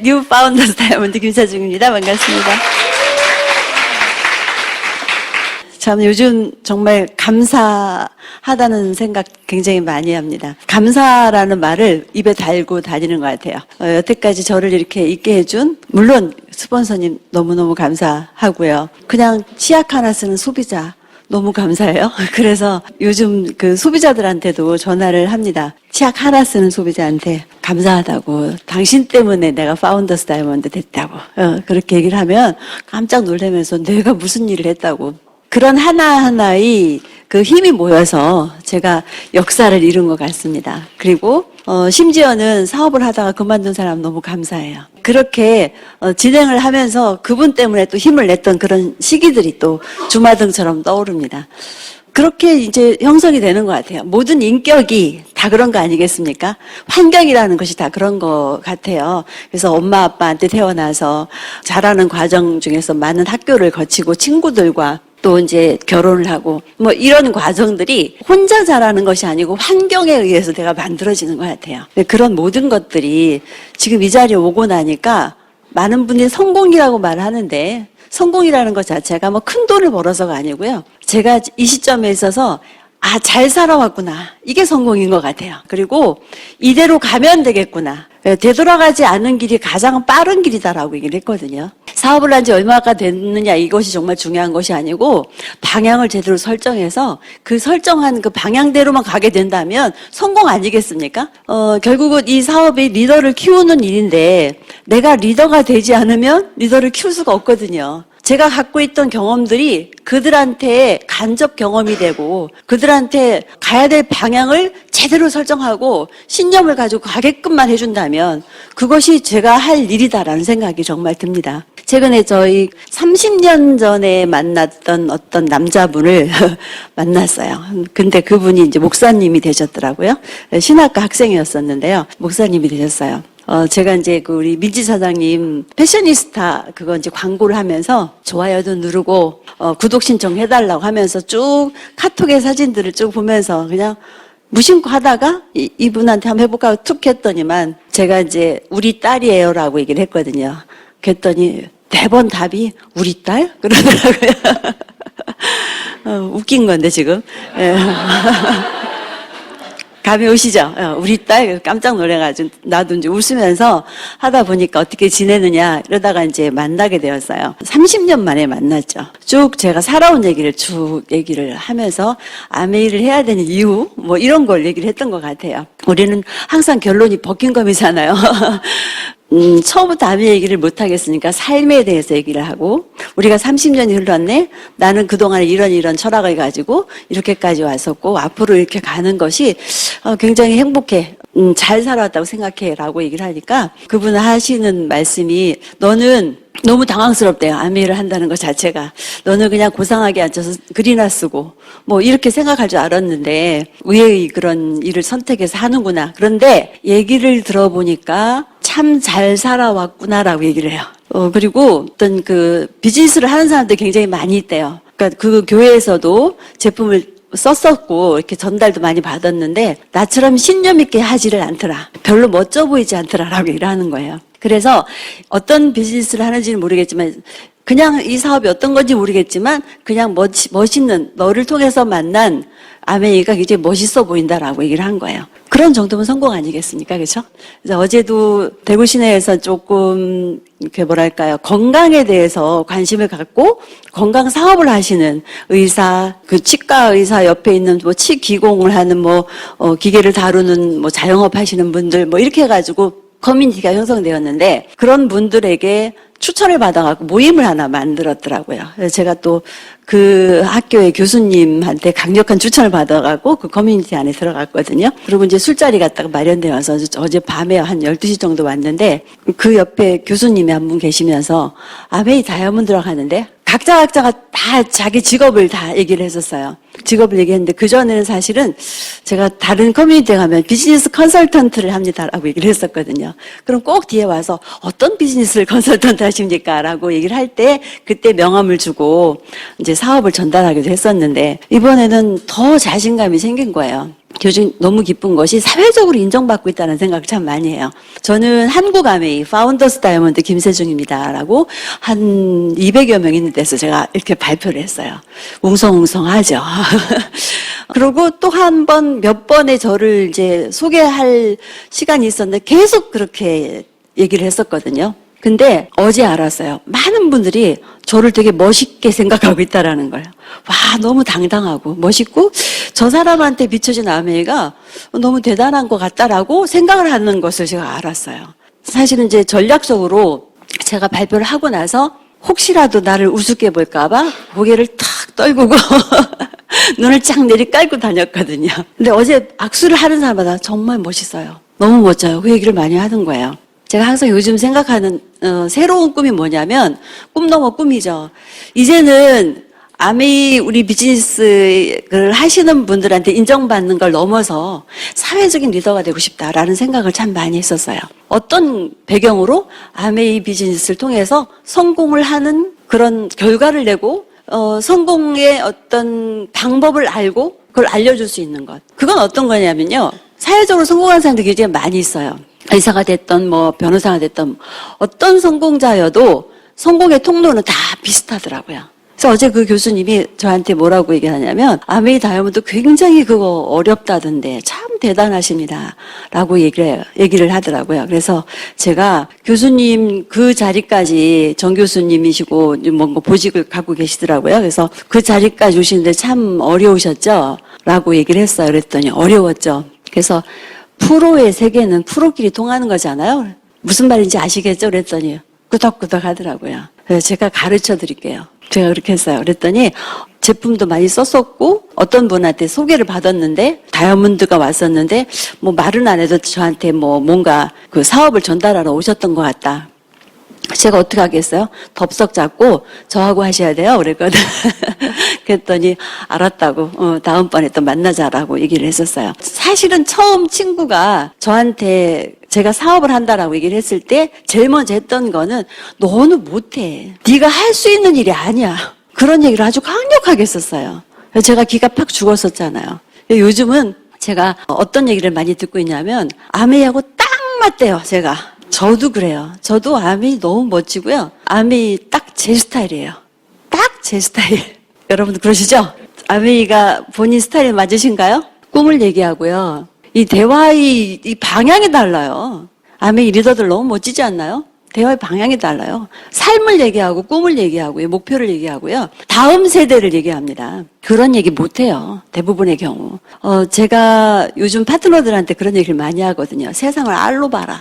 뉴 파운더스 다이아몬드 김사중입니다. 반갑습니다. 참 요즘 정말 감사하다는 생각 굉장히 많이 합니다. 감사라는 말을 입에 달고 다니는 것 같아요. 여태까지 저를 이렇게 있게 해준 물론 스폰서님 너무너무 감사하고요. 그냥 치약 하나 쓰는 소비자 너무 감사해요. 그래서 요즘 그 소비자들한테도 전화를 합니다. 치약 하나 쓰는 소비자한테 감사하다고, 당신 때문에 내가 파운더스 다이아몬드 됐다고 그렇게 얘기를 하면 깜짝 놀라면서 내가 무슨 일을 했다고. 그런 하나하나의 그 힘이 모여서 제가 역사를 이룬 것 같습니다. 그리고 심지어는 사업을 하다가 그만둔 사람 너무 감사해요. 그렇게 진행을 하면서 그분 때문에 또 힘을 냈던 그런 시기들이 또 주마등처럼 떠오릅니다. 그렇게 이제 형성이 되는 것 같아요. 모든 인격이 다 그런 거 아니겠습니까? 환경이라는 것이 다 그런 것 같아요. 그래서 엄마 아빠한테 태어나서 자라는 과정 중에서 많은 학교를 거치고 친구들과 또 이제 결혼을 하고 뭐 이런 과정들이 혼자 자라는 것이 아니고 환경에 의해서 내가 만들어지는 것 같아요. 그런 모든 것들이 지금 이 자리에 오고 나니까 많은 분들이 성공이라고 말하는데 성공이라는 것 자체가 뭐 큰 돈을 벌어서가 아니고요. 제가 이 시점에 있어서 잘 살아왔구나. 이게 성공인 것 같아요. 그리고 이대로 가면 되겠구나. 되돌아가지 않는 길이 가장 빠른 길이다라고 얘기를 했거든요. 사업을 한 지 얼마가 됐느냐 이것이 정말 중요한 것이 아니고 방향을 제대로 설정해서 그 설정한 그 방향대로만 가게 된다면 성공 아니겠습니까? 결국은 이 사업이 리더를 키우는 일인데 내가 리더가 되지 않으면 리더를 키울 수가 없거든요. 제가 갖고 있던 경험들이 그들한테 간접 경험이 되고 그들한테 가야 될 방향을 제대로 설정하고 신념을 가지고 가게끔만 해준다면 그것이 제가 할 일이다라는 생각이 정말 듭니다. 최근에 저희 30년 전에 만났던 어떤 남자분을 만났어요. 근데 그분이 이제 목사님이 되셨더라고요. 신학과 학생이었었는데요. 목사님이 되셨어요. 제가 이제 그 우리 민지 사장님 패셔니스타 그거 이제 광고를 하면서 좋아요도 누르고 구독 신청 해달라고 하면서 쭉 카톡의 사진들을 쭉 보면서 그냥 무심코 하다가 이분한테 한번 해볼까 툭 했더니만 제가 이제 우리 딸이에요라고 얘기를 했거든요. 그랬더니 매번 답이 우리 딸? 그러더라고요. 웃긴 건데 지금. 예. 감이 오시죠? 우리 딸 깜짝 놀래가지고 나도 이제 웃으면서 하다 보니까 어떻게 지내느냐 이러다가 이제 만나게 되었어요. 30년 만에 만났죠. 쭉 제가 살아온 얘기를 쭉 얘기를 하면서 아메이를 해야 되는 이유 뭐 이런 걸 얘기를 했던 것 같아요. 우리는 항상 결론이 버킹검이잖아요. 처음부터 아무 얘기를 못 하겠으니까 삶에 대해서 얘기를 하고 우리가 30년이 흘렀네. 나는 그동안에 이런 철학을 가지고 이렇게까지 왔었고 앞으로 이렇게 가는 것이 굉장히 행복해. 잘 살아왔다고 생각해 라고 얘기를 하니까 그분 하시는 말씀이 너는 너무 당황스럽대요. 아메이를 한다는 것 자체가. 너는 그냥 고상하게 앉아서 글이나 쓰고 뭐 이렇게 생각할 줄 알았는데 의외의 그런 일을 선택해서 하는구나. 그런데 얘기를 들어보니까 참 잘 살아왔구나라고 얘기를 해요. 그리고 어떤 그 비즈니스를 하는 사람들이 굉장히 많이 있대요. 그러니까 그 교회에서도 제품을 썼었고 이렇게 전달도 많이 받았는데 나처럼 신념 있게 하지를 않더라. 별로 멋져 보이지 않더라라고 얘기를 하는 거예요. 그래서 어떤 비즈니스를 하는지는 모르겠지만 그냥 이 사업이 어떤 건지 모르겠지만 그냥 멋있는 너를 통해서 만난 아메이가 굉장히 멋있어 보인다라고 얘기를 한 거예요. 그런 정도면 성공 아니겠습니까? 그렇죠? 그래서 어제도 대구 시내에서 조금 이렇게 뭐랄까요? 건강에 대해서 관심을 갖고 건강 사업을 하시는 의사, 그 치과 의사 옆에 있는 뭐 치기공을 하는 기계를 다루는 자영업 하시는 분들 이렇게 해가지고 커뮤니티가 형성되었는데 그런 분들에게 추천을 받아갖고 모임을 하나 만들었더라고요. 그래서 제가 또 그 학교의 교수님한테 강력한 추천을 받아갖고 그 커뮤니티 안에 들어갔거든요. 그리고 이제 술자리 갔다가 마련되어서 어제 밤에 한 12시 정도 왔는데 그 옆에 교수님이 한 분 계시면서 아메이 다이아몬드라고 하는데 각자가 다 자기 직업을 다 얘기를 했었어요. 직업을 얘기했는데 그전에는 사실은 제가 다른 커뮤니티에 가면 비즈니스 컨설턴트를 합니다라고 얘기를 했었거든요. 그럼 꼭 뒤에 와서 어떤 비즈니스를 컨설턴트 하십니까? 라고 얘기를 할 때 그때 명함을 주고 이제 사업을 전달하기도 했었는데 이번에는 더 자신감이 생긴 거예요. 요즘 너무 기쁜 것이 사회적으로 인정받고 있다는 생각을 참 많이 해요. 저는 한국 아메이 파운더스 다이아몬드 김세중입니다라고 한 200여 명 있는 데서 제가 이렇게 발표를 했어요. 웅성웅성하죠. 그리고 또 한 번, 몇 번의 저를 이제 소개할 시간이 있었는데 계속 그렇게 얘기를 했었거든요. 근데 어제 알았어요. 많은 분들이 저를 되게 멋있게 생각하고 있다라는 거예요. 와, 너무 당당하고 멋있고 저 사람한테 비춰진 아메이가 너무 대단한 것 같다라고 생각을 하는 것을 제가 알았어요. 사실은 이제 전략적으로 제가 발표를 하고 나서 혹시라도 나를 우습게 볼까봐 고개를 탁 떨구고 눈을 쫙 내리깔고 다녔거든요. 근데 어제 악수를 하는 사람마다 정말 멋있어요. 너무 멋져요. 그 얘기를 많이 하는 거예요. 제가 항상 요즘 생각하는 새로운 꿈이 뭐냐면 꿈 넘어 꿈이죠. 이제는 아메이 우리 비즈니스를 하시는 분들한테 인정받는 걸 넘어서 사회적인 리더가 되고 싶다라는 생각을 참 많이 했었어요. 어떤 배경으로 아메이 비즈니스를 통해서 성공을 하는 그런 결과를 내고 성공의 어떤 방법을 알고 그걸 알려줄 수 있는 것. 그건 어떤 거냐면요. 사회적으로 성공한 사람들이 굉장히 많이 있어요. 의사가 됐던 뭐 변호사가 됐던 어떤 성공자여도 성공의 통로는 다 비슷하더라고요. 그래서 어제 그 교수님이 저한테 뭐라고 얘기하냐면 아메이 다이아몬드 굉장히 그거 어렵다던데 참 대단하십니다 라고 얘기를 하더라고요. 그래서 제가 교수님 그 자리까지 정 교수님이시고 뭔가 보직을 갖고 계시더라고요. 그래서 그 자리까지 오시는데 참 어려우셨죠? 라고 얘기를 했어요. 그랬더니 어려웠죠. 그래서 프로의 세계는 프로끼리 통하는 거잖아요. 무슨 말인지 아시겠죠? 그랬더니 끄덕끄덕 하더라고요. 그래서 제가 가르쳐 드릴게요. 제가 그렇게 했어요. 그랬더니 제품도 많이 썼었고 어떤 분한테 소개를 받았는데 다이아몬드가 왔었는데 뭐 말은 안 해도 저한테 뭐 뭔가 그 사업을 전달하러 오셨던 것 같다. 제가 어떻게 하겠어요? 덥석 잡고 저하고 하셔야 돼요. 그랬거든. 그랬더니 알았다고 다음번에 또 만나자라고 얘기를 했었어요. 사실은 처음 친구가 저한테 제가 사업을 한다라고 얘기를 했을 때 제일 먼저 했던 거는 너는 못해. 네가 할 수 있는 일이 아니야. 그런 얘기를 아주 강력하게 했었어요. 그래서 제가 기가 팍 죽었었잖아요. 요즘은 제가 어떤 얘기를 많이 듣고 있냐면 아메이하고 딱 맞대요. 제가. 저도 그래요. 저도 아메이 너무 멋지고요. 아메이 딱 제 스타일이에요. 딱 제 스타일. 여러분도 그러시죠? 아메이가 본인 스타일 맞으신가요? 꿈을 얘기하고요. 이 대화의 이 방향이 달라요. 아메이 리더들 너무 멋지지 않나요? 대화의 방향이 달라요. 삶을 얘기하고 꿈을 얘기하고요. 목표를 얘기하고요. 다음 세대를 얘기합니다. 그런 얘기 못해요. 대부분의 경우. 제가 요즘 파트너들한테 그런 얘기를 많이 하거든요. 세상을 알로 봐라.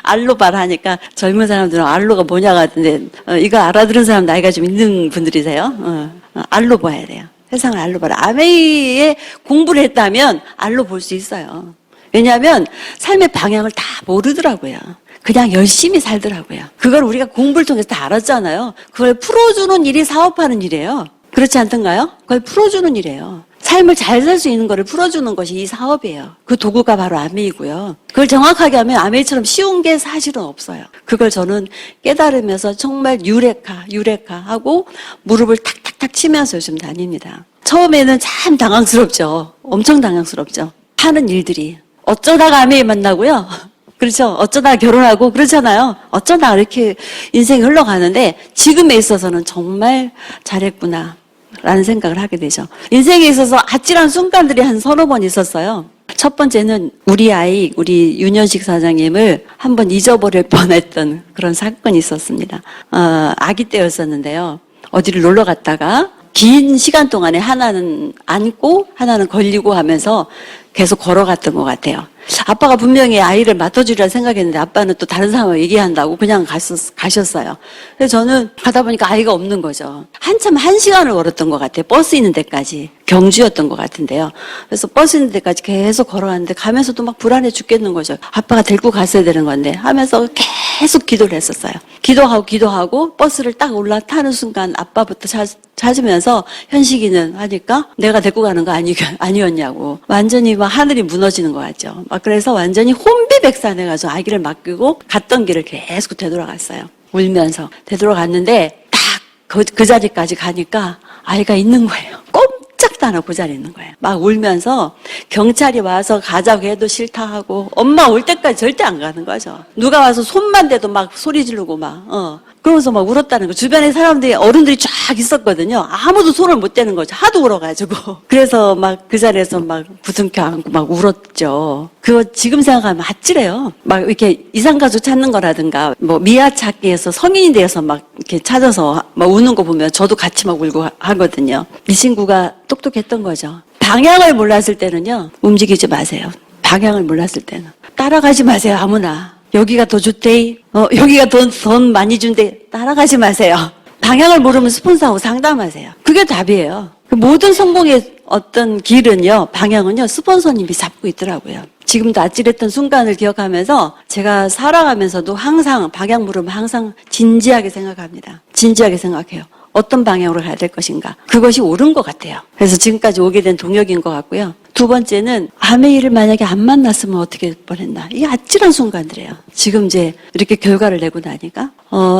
알로 봐라 하니까 젊은 사람들은 알로가 뭐냐고 하던데 이거 알아들은 사람 나이가 좀 있는 분들이세요. 알로 봐야 돼요. 세상을 알로 봐라. 아메이에 공부를 했다면 알로 볼 수 있어요. 왜냐하면 삶의 방향을 다 모르더라고요. 그냥 열심히 살더라고요. 그걸 우리가 공부를 통해서 다 알았잖아요. 그걸 풀어주는 일이 사업하는 일이에요. 그렇지 않던가요? 그걸 풀어주는 일이에요. 삶을 잘 살 수 있는 거를 풀어주는 것이 이 사업이에요. 그 도구가 바로 아메이고요. 그걸 정확하게 하면 아메이처럼 쉬운 게 사실은 없어요. 그걸 저는 깨달으면서 정말 유레카 하고 무릎을 탁탁탁 치면서 요즘 다닙니다. 처음에는 참 당황스럽죠. 엄청 당황스럽죠. 하는 일들이. 어쩌다가 아메이 만나고요. 그렇죠. 어쩌다 결혼하고 그렇잖아요. 어쩌다 이렇게 인생이 흘러가는데 지금에 있어서는 정말 잘했구나 라는 생각을 하게 되죠. 인생에 있어서 아찔한 순간들이 한 서너 번 있었어요. 첫 번째는 우리 아이, 우리 윤현식 사장님을 한번 잊어버릴 뻔했던 그런 사건이 있었습니다. 아기 때였었는데요. 어디를 놀러 갔다가 긴 시간 동안에 하나는 안고 하나는 걸리고 하면서 계속 걸어갔던 것 같아요. 아빠가 분명히 아이를 맡아주리라 생각했는데 아빠는 또 다른 사람을 얘기한다고 그냥 가셨어요. 그래서 저는 가다 보니까 아이가 없는 거죠. 한참 1시간을 걸었던 것 같아요. 버스 있는 데까지. 경주였던 것 같은데요. 그래서 버스 있는 데까지 계속 걸어갔는데 가면서도 막 불안해 죽겠는 거죠. 아빠가 데리고 갔어야 되는 건데 하면서 계속 기도를 했었어요. 기도하고 버스를 딱 올라타는 순간 아빠부터 찾으면서 현식이는 하니까 내가 데리고 가는 거 아니었냐고. 완전히 막 하늘이 무너지는 것 같죠. 막 그래서 완전히 혼비백산해가지고 아기를 맡기고 갔던 길을 계속 되돌아갔어요. 울면서 되돌아갔는데 딱 그 자리까지 가니까 아이가 있는 거예요. 꼼짝도 하지도 않고 그 자리에 있는 거예요. 막 울면서 경찰이 와서 가자고 해도 싫다 하고 엄마 올 때까지 절대 안 가는 거죠. 누가 와서 손만 대도 막 소리 지르고 그러면서 막 울었다는 거. 주변에 사람들이 어른들이 쫙 있었거든요. 아무도 손을 못 대는 거죠. 하도 울어가지고. 그래서 막 그 자리에서 막 부둥켜 안고 막 울었죠. 그거 지금 생각하면 아찔해요. 막 이렇게 이상가족 찾는 거라든가 뭐 미아 찾기에서 성인이 되어서 막 이렇게 찾아서 막 우는 거 보면 저도 같이 막 울고 하거든요. 이 친구가 똑똑했던 거죠. 방향을 몰랐을 때는요, 움직이지 마세요. 방향을 몰랐을 때는 따라가지 마세요. 아무나. 여기가 더 좋대. 여기가 돈 많이 준대. 따라가지 마세요. 방향을 모르면 스폰서하고 상담하세요. 그게 답이에요. 모든 성공의 어떤 길은요, 방향은요, 스폰서님이 잡고 있더라고요. 지금도 아찔했던 순간을 기억하면서 제가 살아가면서도 항상 방향 물으면 항상 진지하게 생각합니다. 진지하게 생각해요. 어떤 방향으로 가야 될 것인가. 그것이 옳은 것 같아요. 그래서 지금까지 오게 된 동력인 것 같고요. 두 번째는 아메이를 만약에 안 만났으면 어떻게 뻔했나. 이게 아찔한 순간들이에요. 지금 이제 이렇게 결과를 내고 나니까.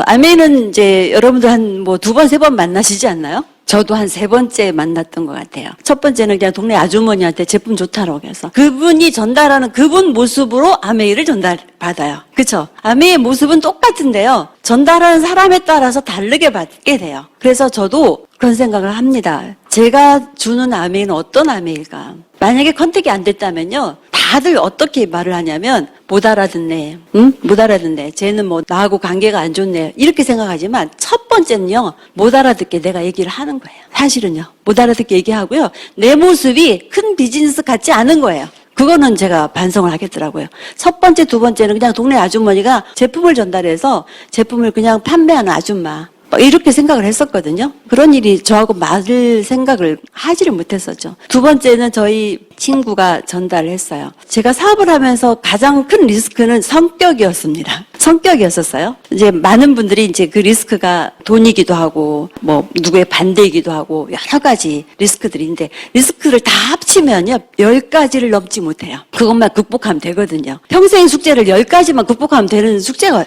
아메이는 이제 여러분들 한 뭐 두 번, 세 번 만나시지 않나요? 저도 한 세 번째 만났던 것 같아요. 첫 번째는 그냥 동네 아주머니한테 제품 좋다라고 해서 그분이 전달하는 그분 모습으로 아메이를 전달받아요. 그렇죠? 아메이의 모습은 똑같은데요. 전달하는 사람에 따라서 다르게 받게 돼요. 그래서 저도 그런 생각을 합니다. 제가 주는 아메이는 어떤 아메이일까? 만약에 컨택이 안 됐다면요. 다들 어떻게 말을 하냐면 못 알아듣네. 응? 못 알아듣네. 쟤는 뭐 나하고 관계가 안 좋네. 이렇게 생각하지만 첫 번째는요. 못 알아듣게 내가 얘기를 하는 거예요. 사실은요. 못 알아듣게 얘기하고요. 내 모습이 큰 비즈니스 같지 않은 거예요. 그거는 제가 반성을 하겠더라고요. 첫 번째, 두 번째는 그냥 동네 아주머니가 제품을 전달해서 제품을 그냥 판매하는 아줌마. 이렇게 생각을 했었거든요. 그런 일이 저하고 맞을 생각을 하지를 못했었죠. 두 번째는 저희 친구가 전달을 했어요. 제가 사업을 하면서 가장 큰 리스크는 성격이었습니다. 성격이었었어요. 이제 많은 분들이 이제 그 리스크가 돈이기도 하고 뭐 누구의 반대이기도 하고 여러 가지 리스크들인데 리스크를 다 합치면요 10가지를 넘지 못해요. 그것만 극복하면 되거든요. 평생 숙제를 10가지만 극복하면 되는 숙제가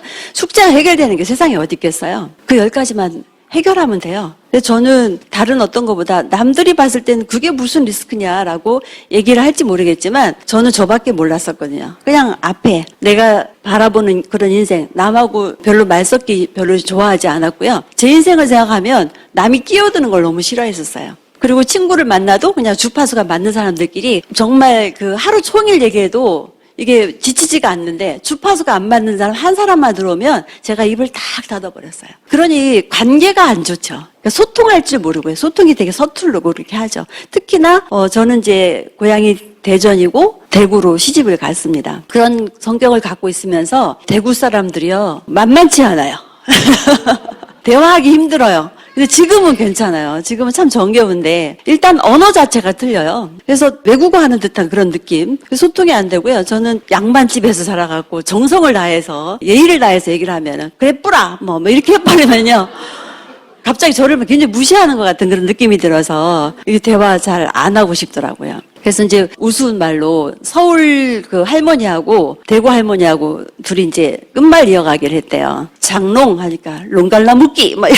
해결되는 게 세상에 어디 있겠어요. 그 10가지만 해결하면 돼요. 근데 저는 다른 어떤 것보다 남들이 봤을 때는 그게 무슨 리스크냐라고 얘기를 할지 모르겠지만 저는 저밖에 몰랐었거든요. 그냥 앞에 내가 바라보는 그런 인생, 남하고 별로 말 섞기 별로 좋아하지 않았고요. 제 인생을 생각하면 남이 끼어드는 걸 너무 싫어했었어요. 그리고 친구를 만나도 그냥 주파수가 맞는 사람들끼리 정말 그 하루 종일 얘기해도 이게 지치지가 않는데 주파수가 안 맞는 사람 한 사람만 들어오면 제가 입을 탁 닫아버렸어요. 그러니 관계가 안 좋죠. 그러니까 소통할 줄 모르고요. 소통이 되게 서툴르고 그렇게 하죠. 특히나 저는 이제 고향이 대전이고 대구로 시집을 갔습니다. 그런 성격을 갖고 있으면서 대구 사람들이요 만만치 않아요. 대화하기 힘들어요. 근데 지금은 괜찮아요. 지금은 참 정겨운데 일단 언어 자체가 틀려요. 그래서 외국어 하는 듯한 그런 느낌. 소통이 안 되고요. 저는 양반집에서 살아갖고 정성을 다해서 예의를 다해서 얘기를 하면은 그래 뿌라 뭐 이렇게 해버리면요. 갑자기 저를 굉장히 무시하는 것 같은 그런 느낌이 들어서 이 대화 잘 안 하고 싶더라고요. 그래서 이제 우스운 말로 서울 그 할머니하고 대구 할머니하고 둘이 이제 끝말 이어가기를 했대요. 장롱 하니까 롱갈라 묶기 막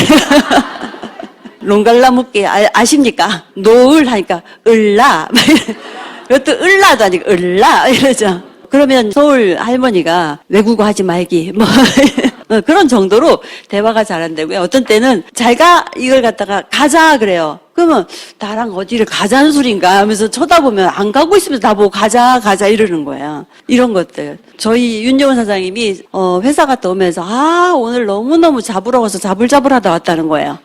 롱갈라 묶기 아십니까? 노을 하니까 을라 이것도 을라도 아니고 을라 이러죠. 그러면 서울 할머니가 외국어 하지 말기 뭐 그런 정도로 대화가 잘 안 되고요. 어떤 때는 잘가 이걸 갖다가 가자 그래요. 그러면 나랑 어디를 가자는 소린가 하면서 쳐다보면 안 가고 있으면서 나보고 가자 이러는 거예요. 이런 것들. 저희 윤여원 사장님이 회사 갔다 오면서 오늘 너무너무 잡으러워서 자불자불하다 왔다는 거예요.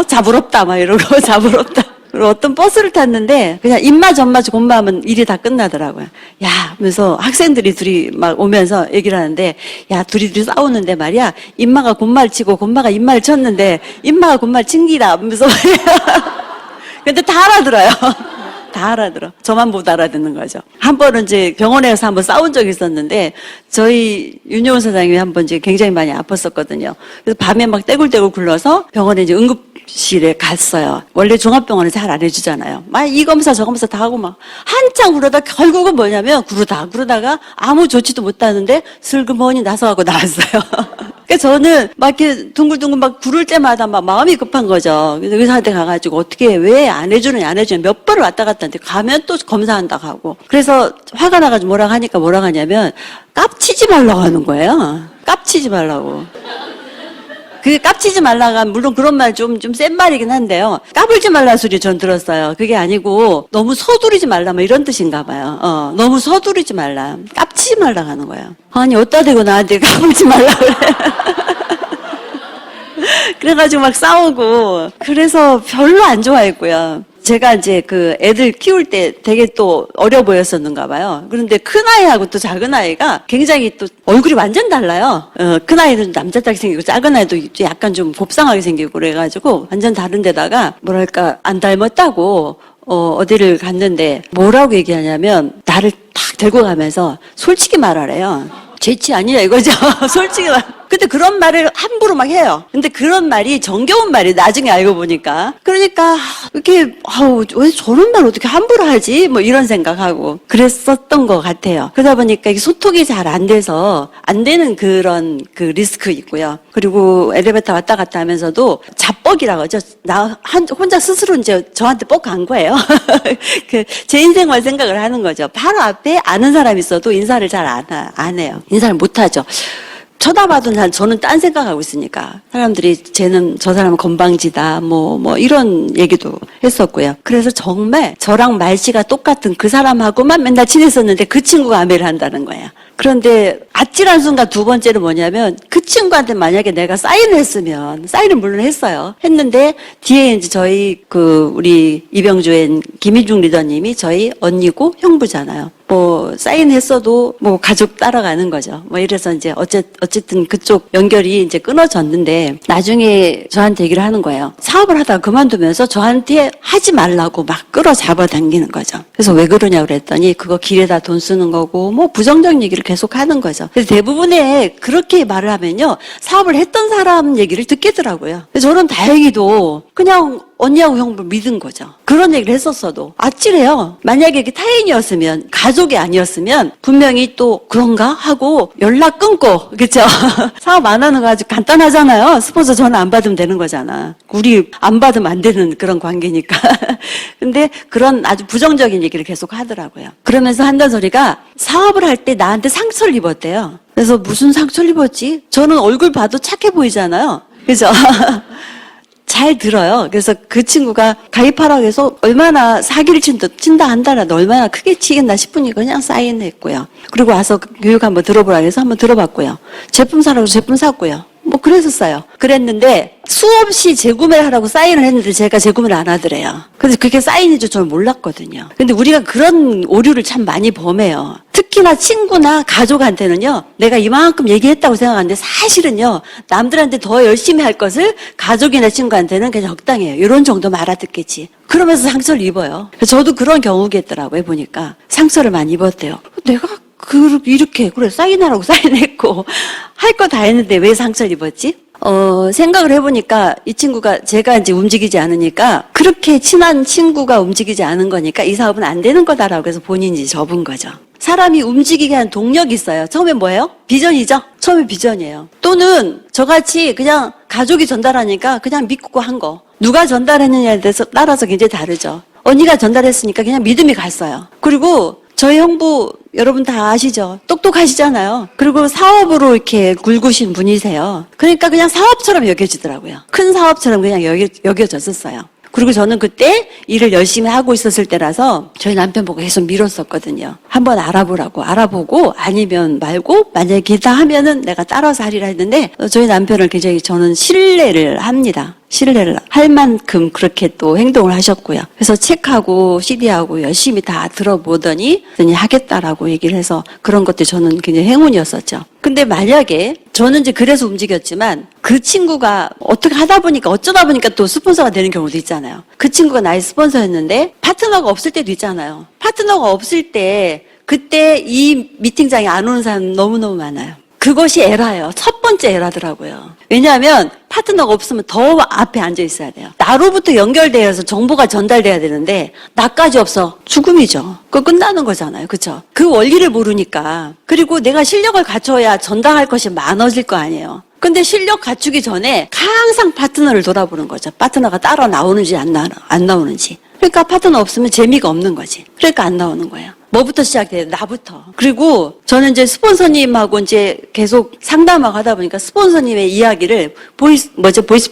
자부럽다 막 이러고 자부럽다. 그리고 어떤 버스를 탔는데 그냥 입마 전마지 곤마하면 일이 다 끝나더라고요. 야 하면서 학생들이 둘이 막 오면서 얘기를 하는데 야 둘이 싸우는데 말이야 입마가 곤마를 치고 곤마가 입마를 쳤는데 입마가 곤마를 친기다 하면서 근데 다 알아들어요. 다 알아들어. 저만 못 알아듣는 거죠. 한 번은 이제 병원에 가서 한번 싸운 적이 있었는데 저희 윤여원 사장님이 한 번 이제 굉장히 많이 아팠었거든요. 그래서 밤에 막 떼굴떼굴 굴러서 병원에 이제 응급실에 갔어요. 원래 종합병원은 잘 안 해주잖아요. 막 이 검사 저 검사 다 하고 막 한참 그러다 결국은 뭐냐면 그러다가 아무 조치도 못 하는데 슬그머니 나서가고 나왔어요. 그러니까 그러니까 저는 막 이렇게 둥글둥글 막 구를 때마다 막 마음이 급한 거죠. 그래서 의사한테 가가지고 어떻게 왜 안 해주느냐 안 해주느냐 몇 번을 왔다 갔다 하는데 가면 또 검사한다고 하고. 그래서 화가 나가지고 뭐라고 하니까 뭐라고 하냐면 깝치지 말라고 하는 거예요. 깝치지 말라고. 그 깝치지 말라가 물론 그런 말 좀 센 말이긴 한데요. 까불지 말라는 소리 전 들었어요. 그게 아니고 너무 서두르지 말라 뭐 이런 뜻인가 봐요. 너무 서두르지 말라. 깝치지 말라 하는 거예요. 아니 어디다 대고 나한테 까불지 말라 그래. 그래가지고 막 싸우고 그래서 별로 안 좋아했고요. 제가 이제 그 애들 키울 때 되게 또 어려 보였었는가 봐요. 그런데 큰 아이하고 또 작은 아이가 굉장히 또 얼굴이 완전 달라요. 큰 아이는 남자답게 생기고 작은 아이도 약간 좀 곱상하게 생기고 그래가지고 완전 다른 데다가 뭐랄까 안 닮았다고 어디를 갔는데 뭐라고 얘기하냐면 나를 탁 들고 가면서 솔직히 말하래요. 재치 아니냐 이거죠. 솔직히 말. 근데 그런 말을 함부로 막 해요. 근데 그런 말이 정겨운 말이 나중에 알고 보니까. 그러니까 이렇게 왜 저런 말 어떻게 함부로 하지? 뭐 이런 생각하고 그랬었던 것 같아요. 그러다 보니까 이게 소통이 잘 안 돼서 안 되는 그런 그 리스크 있고요. 그리고 엘리베이터 왔다 갔다 하면서도 자뻑이라고 하죠. 나 혼자 스스로 이제 저한테 뻑 간 거예요. 제 인생만 생각을 하는 거죠. 바로 앞에 아는 사람이 있어도 인사를 잘 안 해요. 인사를 못 하죠. 쳐다봐도 저는 딴 생각하고 있으니까 사람들이 쟤는 저 사람은 건방지다 뭐 이런 얘기도 했었고요. 그래서 정말 저랑 말씨가 똑같은 그 사람하고만 맨날 친했었는데 그 친구가 아메를 한다는 거예요. 그런데 아찔한 순간 두 번째는 뭐냐면 그 친구한테 만약에 내가 사인을 했으면 사인을 물론 했어요. 했는데 뒤에 이제 저희 우리 이병주의 김희중 리더님이 저희 언니고 형부잖아요. 뭐 사인했어도 뭐 가족 따라가는 거죠. 뭐 이래서 이제 어쨌든 그쪽 연결이 이제 끊어졌는데 나중에 저한테 얘기를 하는 거예요. 사업을 하다가 그만두면서 저한테 하지 말라고 막 끌어잡아 당기는 거죠. 그래서 왜 그러냐고 그랬더니 그거 길에다 돈 쓰는 거고 뭐 부정적인 얘기를 계속 하는 거죠. 그래서 대부분의 그렇게 말을 하면요. 사업을 했던 사람 얘기를 듣겠더라고요. 그래서 저는 다행히도 그냥 언니하고 형부 믿은 거죠. 그런 얘기를 했었어도 아찔해요. 만약에 이게 타인이었으면 가족이 아니었으면 분명히 또 그런가 하고 연락 끊고 그렇죠. 사업 안 하는 거 아주 간단하잖아요. 스폰서 전화 안 받으면 되는 거잖아. 우리 안 받으면 안 되는 그런 관계니까. 근데 그런 아주 부정적인 얘기를 계속 하더라고요. 그러면서 한단 소리가 사업을 할 때 나한테 상처를 입었대요. 그래서 무슨 상처를 입었지? 저는 얼굴 봐도 착해 보이잖아요. 그죠? 잘 들어요. 그래서 그 친구가 가입하라고 해서 얼마나 사기를 친다 한다라도 얼마나 크게 치겠나 싶으니 그냥 사인했고요. 그리고 와서 교육 한번 들어보라고 해서 한번 들어봤고요. 제품 사라고 제품 샀고요. 뭐 그랬었어요. 그랬는데 수없이 재구매를 하라고 사인을 했는데 제가 재구매를 안 하더래요. 그래서 그게 사인인 줄 저는 몰랐거든요. 근데 우리가 그런 오류를 참 많이 범해요. 특히나 친구나 가족한테는요. 내가 이만큼 얘기했다고 생각하는데 사실은요. 남들한테 더 열심히 할 것을 가족이나 친구한테는 그냥 적당해요. 이런 정도만 알아듣겠지. 그러면서 상처를 입어요. 저도 그런 경우겠더라고요. 보니까 상처를 많이 입었대요. 내가 이렇게 그래 사인하라고 사인했고 할 거 다 했는데 왜 상처를 입었지? 생각을 해보니까 이 친구가 제가 이제 움직이지 않으니까 그렇게 친한 친구가 움직이지 않은 거니까 이 사업은 안 되는 거다라고 해서 본인이 접은 거죠. 사람이 움직이게 하는 동력이 있어요. 처음에 뭐예요? 비전이죠? 처음에 비전이에요. 또는 저같이 그냥 가족이 전달하니까 그냥 믿고 한 거. 누가 전달했느냐에 대해서 따라서 굉장히 다르죠. 언니가 전달했으니까 그냥 믿음이 갔어요. 그리고 저희 형부 여러분 다 아시죠? 똑똑하시잖아요. 그리고 사업으로 이렇게 굴구신 분이세요. 그러니까 그냥 사업처럼 여겨지더라고요. 큰 사업처럼 그냥 여겨졌었어요. 그리고 저는 그때 일을 열심히 하고 있었을 때라서 저희 남편 보고 계속 밀었었거든요. 한번 알아보고 아니면 말고 만약에 기타 하면은 내가 따라서 하리라 했는데 저희 남편을 굉장히 저는 신뢰를 합니다. 신뢰를 할 만큼 그렇게 또 행동을 하셨고요. 그래서 책하고 CD하고 열심히 다 들어보더니 하겠다라고 얘기를 해서 그런 것들 저는 굉장히 행운이었었죠. 근데 만약에 저는 이제 그래서 움직였지만 그 친구가 어떻게 하다 보니까 어쩌다 보니까 또 스폰서가 되는 경우도 있잖아요. 그 친구가 나의 스폰서였는데 파트너가 없을 때도 있잖아요. 파트너가 없을 때 그때 이 미팅장에 안 오는 사람 너무너무 많아요. 그것이 에라예요. 첫 번째 에라더라고요. 왜냐하면 파트너가 없으면 더 앞에 앉아 있어야 돼요. 나로부터 연결되어서 정보가 전달돼야 되는데 나까지 없어. 죽음이죠. 그거 끝나는 거잖아요. 그렇죠? 그 원리를 모르니까. 그리고 내가 실력을 갖춰야 전달할 것이 많아질 거 아니에요. 근데 실력 갖추기 전에 항상 파트너를 돌아보는 거죠. 파트너가 따로 나오는지 안 나오는지. 그러니까 파트너 없으면 재미가 없는 거지. 그러니까 안 나오는 거예요. 뭐부터 시작돼요? 나부터. 그리고 저는 이제 스폰서님하고 이제 계속 상담하고 하다 보니까 스폰서님의 이야기를 보이스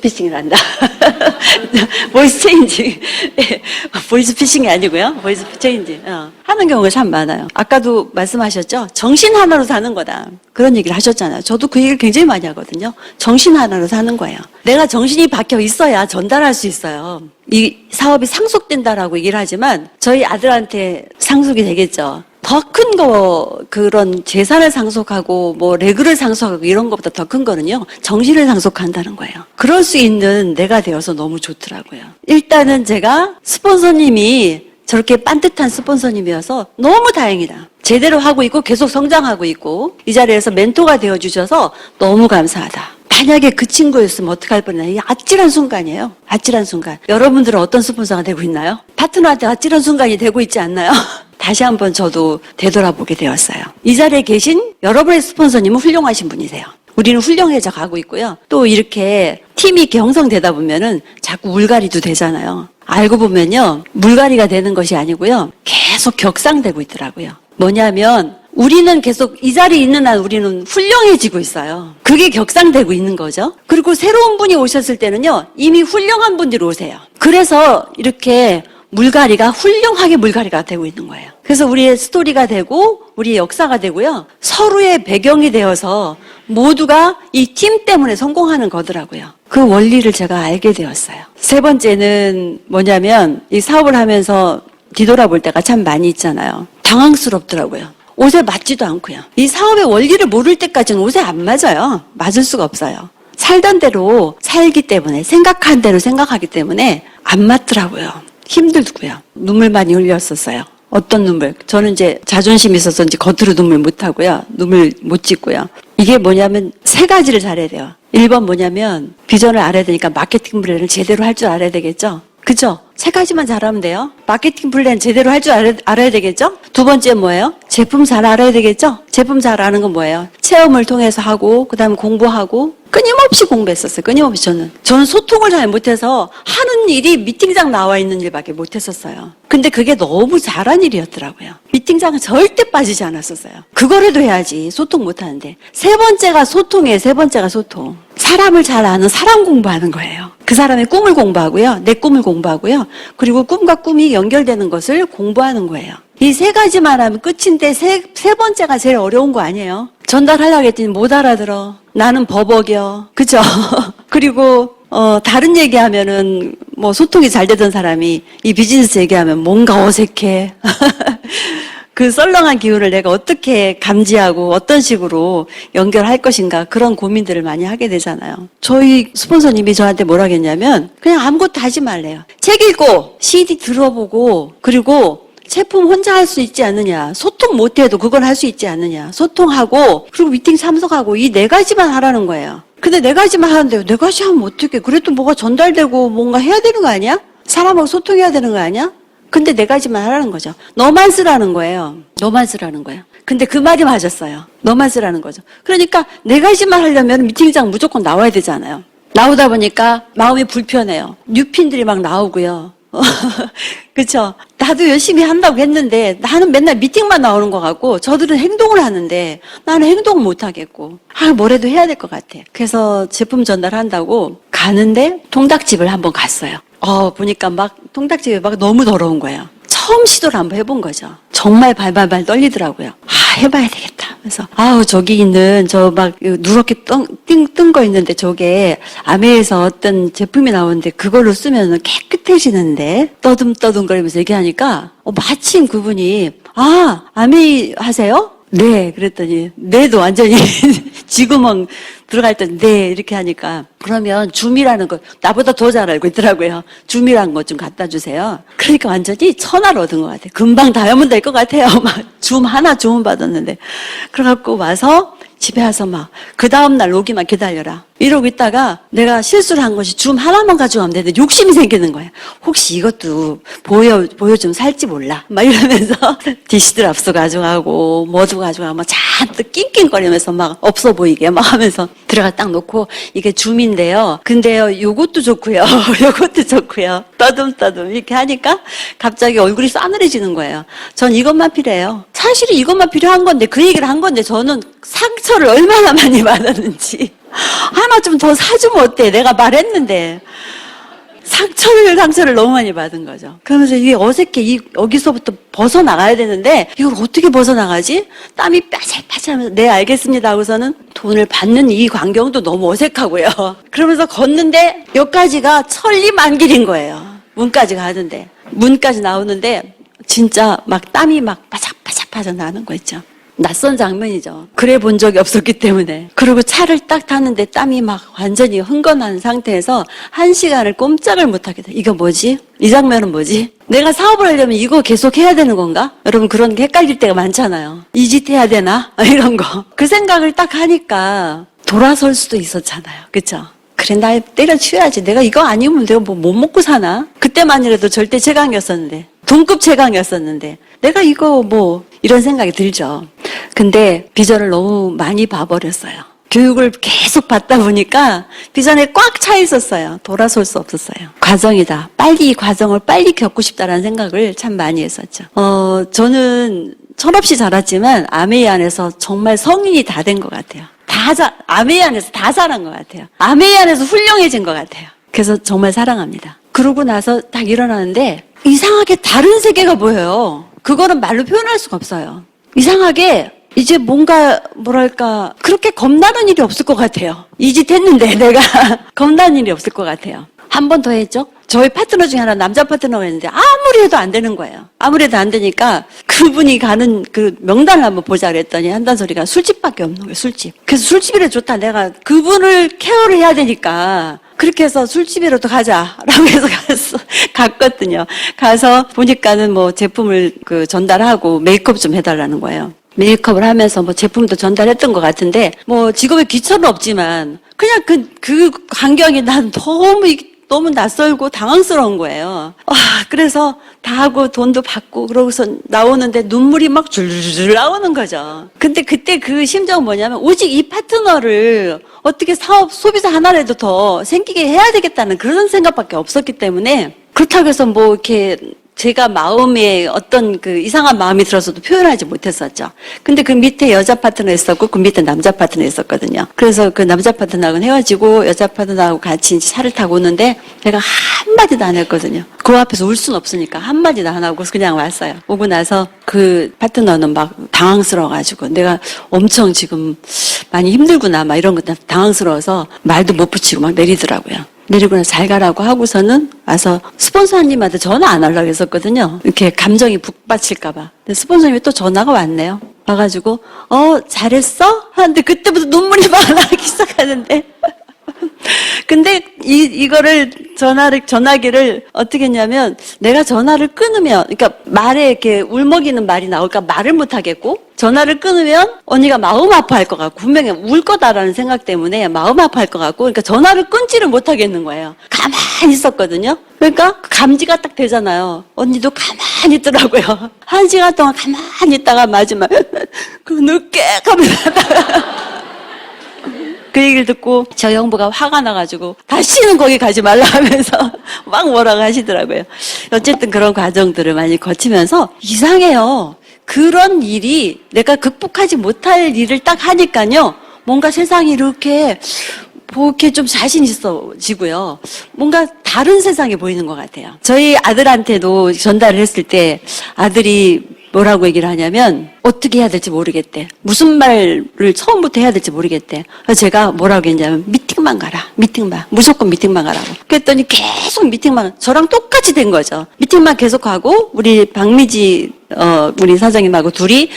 피싱을 한다. 보이스 체인지. 보이스 피싱이 아니고요. 보이스 체인지. 하는 경우가 참 많아요. 아까도 말씀하셨죠? 정신 하나로 사는 거다. 그런 얘기를 하셨잖아요. 저도 그 얘기를 굉장히 많이 하거든요. 정신 하나로 사는 거예요. 내가 정신이 박혀 있어야 전달할 수 있어요. 이 사업이 상속된다라고 얘기를 하지만 저희 아들한테 상속이 되겠죠. 더 큰 그런 재산을 상속하고 뭐 레그를 상속하고 이런 것보다 더 큰 거는요. 정신을 상속한다는 거예요. 그럴 수 있는 내가 되어서 너무 좋더라고요. 일단은 제가 스폰서님이 저렇게 반듯한 스폰서님이어서 너무 다행이다. 제대로 하고 있고 계속 성장하고 있고 이 자리에서 멘토가 되어주셔서 너무 감사하다. 만약에 그 친구였으면 어떡할 뻔했나. 이 아찔한 순간이에요. 아찔한 순간. 여러분들은 어떤 스폰서가 되고 있나요? 파트너한테 아찔한 순간이 되고 있지 않나요? 다시 한번 저도 되돌아보게 되었어요. 이 자리에 계신 여러분의 스폰서님은 훌륭하신 분이세요. 우리는 훌륭해져 가고 있고요. 또 이렇게 팀이 이렇게 형성되다 보면은 자꾸 물갈이도 되잖아요. 알고 보면요. 물갈이가 되는 것이 아니고요. 계속 격상되고 있더라고요. 뭐냐면 우리는 계속 이 자리에 있는 한 우리는 훌륭해지고 있어요. 그게 격상되고 있는 거죠. 그리고 새로운 분이 오셨을 때는요. 이미 훌륭한 분들이 오세요. 그래서 이렇게 훌륭하게 물갈이가 되고 있는 거예요. 그래서 우리의 스토리가 되고 우리의 역사가 되고요. 서로의 배경이 되어서 모두가 이 팀 때문에 성공하는 거더라고요. 그 원리를 제가 알게 되었어요. 세 번째는 뭐냐면 이 사업을 하면서 뒤돌아볼 때가 참 많이 있잖아요. 당황스럽더라고요. 옷에 맞지도 않고요. 이 사업의 원리를 모를 때까지는 옷에 안 맞아요. 맞을 수가 없어요. 살던 대로 살기 때문에 생각한 대로 생각하기 때문에 안 맞더라고요. 힘들고요. 눈물 많이 흘렸었어요. 어떤 눈물? 저는 이제 자존심이 있어서 이제 겉으로 눈물 못 하고요. 눈물 못 짓고요. 이게 뭐냐면 세 가지를 잘해야 돼요. 1번 뭐냐면 비전을 알아야 되니까 마케팅 플랜을 제대로 할 줄 알아야 되겠죠? 그죠? 세 가지만 잘하면 돼요. 마케팅 플랜 제대로 할 줄 알아야 되겠죠? 두 번째 뭐예요? 제품 잘 알아야 되겠죠? 제품 잘 아는 건 뭐예요? 체험을 통해서 하고 그다음에 공부하고 끊임없이 공부했었어요. 끊임없이 저는 소통을 잘 못해서 하는 일이 미팅장 나와 있는 일밖에 못했었어요. 근데 그게 너무 잘한 일이었더라고요. 미팅장은 절대 빠지지 않았었어요. 그거라도 해야지. 소통 못하는데. 세 번째가 소통이에요. 세 번째가 소통. 사람을 잘 아는 사람 공부하는 거예요. 그 사람의 꿈을 공부하고요. 내 꿈을 공부하고요. 그리고 꿈과 꿈이 연결되는 것을 공부하는 거예요. 이 세 가지만 하면 끝인데 세 번째가 제일 어려운 거 아니에요? 전달하려고 했더니 못 알아들어. 나는 버벅여. 그죠? 그리고 다른 얘기하면은 뭐 소통이 잘 되던 사람이 이 비즈니스 얘기하면 뭔가 어색해. 그 썰렁한 기운을 내가 어떻게 감지하고 어떤 식으로 연결할 것인가 그런 고민들을 많이 하게 되잖아요. 저희 스폰서님이 저한테 뭐라 했냐면 그냥 아무것도 하지 말래요. 책 읽고 CD 들어보고 그리고 제품 혼자 할 수 있지 않느냐. 소통 못해도 그걸 할 수 있지 않느냐. 소통하고 그리고 미팅 참석하고 이 네 가지만 하라는 거예요. 근데 네 가지만 하는데 네 가지 하면 어떡해. 그래도 뭐가 전달되고 뭔가 해야 되는 거 아니야? 사람하고 소통해야 되는 거 아니야? 근데 네 가지만 하라는 거죠. 너만 쓰라는 거예요. 너만 쓰라는 거예요. 근데 그 말이 맞았어요. 너만 쓰라는 거죠. 그러니까 네 가지만 하려면 미팅장 무조건 나와야 되잖아요. 나오다 보니까 마음이 불편해요. 뉴핀들이 막 나오고요. 그쵸? 나도 열심히 한다고 했는데 나는 맨날 미팅만 나오는 것 같고 저들은 행동을 하는데 나는 행동을 못 하겠고 뭐라도 해야 될 것 같아. 그래서 제품 전달한다고 가는데 통닭집을 한번 갔어요. 보니까 막 통닭집이 막 너무 더러운 거예요. 처음 시도를 한번 해본 거죠. 정말 발발발 떨리더라고요. 해봐야 되겠다. 그래서 저기 있는 저 막 누렇게 뜬 거 있는데 저게 아메에서 어떤 제품이 나오는데 그걸로 쓰면 깨끗해지는데 떠듬떠듬거리면서 얘기하니까 마침 그분이 아메 하세요? 네. 그랬더니 네도 완전히 쥐구멍 들어갈 때 네 이렇게 하니까 그러면 줌이라는 거 나보다 더 잘 알고 있더라고요. 줌이라는 거 좀 갖다 주세요. 그러니까 완전히 천하를 얻은 것 같아요. 금방 다이아몬드 될 것 같아요. 막 줌 하나 주문 받았는데 그래갖고 와서 집에 와서 막 그 다음날 오기만 기다려라. 이러고 있다가 내가 실수를 한 것이 줌 하나만 가져가면 되는데 욕심이 생기는 거예요. 혹시 이것도 보여주면 살지 몰라. 막 이러면서 디시들 앞서 가져가고 뭐도 가져가고 막 잔뜩 낑낑거리면서 막 없어 보이게 막 하면서 들어가 딱 놓고 이게 줌인데요. 근데요, 요것도 좋고요. 요것도 좋고요. 떠듬떠듬 이렇게 하니까 갑자기 얼굴이 싸늘해지는 거예요. 전 이것만 필요해요. 사실은 이것만 필요한 건데 그 얘기를 한 건데 저는 상처를 얼마나 많이 받았는지 하나 좀 더 사주면 어때? 내가 말했는데 상처를 너무 많이 받은 거죠. 그러면서 이게 어색해. 여기서부터 벗어나가야 되는데 이걸 어떻게 벗어나가지? 땀이 빠질빠질하면서 네 알겠습니다 하고서는 돈을 받는 이 광경도 너무 어색하고요. 그러면서 걷는데 여기까지가 천리만길인 거예요. 문까지 가는데 문까지 나오는데 진짜 막 땀이 막 바삭바삭 나는 거 있죠. 낯선 장면이죠. 그래 본 적이 없었기 때문에. 그리고 차를 딱 타는데 땀이 막 완전히 흥건한 상태에서 1시간을 꼼짝을 못하게 돼. 이거 뭐지? 이 장면은 뭐지? 내가 사업을 하려면 이거 계속 해야 되는 건가? 여러분 그런 게 헷갈릴 때가 많잖아요. 이 짓 해야 되나? 이런 거. 그 생각을 딱 하니까 돌아설 수도 있었잖아요. 그쵸? 그래 날 때려치워야지. 내가 이거 아니면 내가 뭐 못 먹고 사나? 그때만이라도 절대 최강이었었는데 동급 최강이었었는데 내가 이거 뭐 이런 생각이 들죠. 근데 비전을 너무 많이 봐버렸어요. 교육을 계속 받다 보니까 비전에 꽉 차 있었어요. 돌아설 수 없었어요. 과정이다. 빨리 이 과정을 빨리 겪고 싶다라는 생각을 참 많이 했었죠. 저는 철없이 자랐지만 아메이 안에서 정말 성인이 다 된 것 같아요. 아메이 안에서 다 자란 것 같아요. 아메이 안에서 훌륭해진 것 같아요. 그래서 정말 사랑합니다. 그러고 나서 딱 일어나는데 이상하게 다른 세계가 보여요. 그거는 말로 표현할 수가 없어요. 이상하게 이제 뭔가 뭐랄까 그렇게 겁나는 일이 없을 것 같아요. 이 짓 했는데 내가 겁나는 일이 없을 것 같아요. 한 번 더 했죠. 저희 파트너 중에 하나 남자 파트너가 있는데 아무리 해도 안 되는 거예요. 아무리 해도 안 되니까 그분이 가는 그 명단을 한번 보자 그랬더니 한다는 소리가 술집밖에 없는 거예요. 술집. 그래서 술집이라 좋다. 내가 그분을 케어를 해야 되니까 그렇게 해서 술집이라도 가자라고 해서 갔거든요. 가서 보니까는 뭐 제품을 전달하고 메이크업 좀 해달라는 거예요. 메이크업을 하면서 뭐 제품도 전달했던 것 같은데 뭐 직업에 귀천은 없지만 그냥 그 광경이 난 너무 낯설고 당황스러운 거예요. 그래서 다 하고 돈도 받고 그러고서 나오는데 눈물이 막 줄줄 나오는 거죠. 근데 그때 그 심정은 뭐냐면 오직 이 파트너를 어떻게 소비자 하나라도 더 생기게 해야 되겠다는 그런 생각밖에 없었기 때문에 그렇다고 해서 뭐 이렇게 제가 마음에 어떤 그 이상한 마음이 들어서도 표현하지 못했었죠. 근데 그 밑에 여자 파트너 있었고 그 밑에 남자 파트너 있었거든요. 그래서 그 남자 파트너하고는 헤어지고 여자 파트너하고 같이 이제 차를 타고 오는데 내가 한마디도 안 했거든요. 그 앞에서 울 순 없으니까 한마디도 안 하고 그냥 왔어요. 오고 나서 그 파트너는 막 당황스러워가지고 내가 엄청 지금 많이 힘들구나 막 이런 거 당황스러워서 말도 못 붙이고 막 내리더라고요. 내리고 나서 잘 가라고 하고서는 와서 스폰서님한테 전화 안 하려고 했었거든요. 이렇게 감정이 북받칠까봐. 근데 스폰서님이 또 전화가 왔네요. 와가지고 잘했어? 하는데 그때부터 눈물이 막 나기 시작하는데 근데 이거를 전화기를 어떻게 했냐면 내가 전화를 끊으면 그러니까 말에 이렇게 울먹이는 말이 나올까 말을 못 하겠고 전화를 끊으면 언니가 마음 아파할 것 같고 분명히 울 거다라는 생각 때문에 마음 아파할 것 같고 그러니까 전화를 끊지를 못하겠는 거예요. 가만히 있었거든요. 그러니까 감지가 딱 되잖아요. 언니도 가만히 있더라고요. 1시간 동안 가만히 있다가 마지막 그 늦게 하면서 그 얘기를 듣고 저 형부가 화가 나가지고 다시는 거기 가지 말라 하면서 막 뭐라고 하시더라고요. 어쨌든 그런 과정들을 많이 거치면서 이상해요. 그런 일이 내가 극복하지 못할 일을 딱 하니까요. 뭔가 세상이 이렇게 좀 자신 있어지고요. 뭔가 다른 세상이 보이는 것 같아요. 저희 아들한테도 전달을 했을 때 아들이 뭐라고 얘기를 하냐면 어떻게 해야 될지 모르겠대. 무슨 말을 처음부터 해야 될지 모르겠대. 그래서 제가 뭐라고 했냐면 미팅만 가라. 미팅만. 무조건 미팅만 가라고. 그랬더니 계속 미팅만 저랑 똑같이 된 거죠. 미팅만 계속 가고 우리 박미지 우리 사장님하고 둘이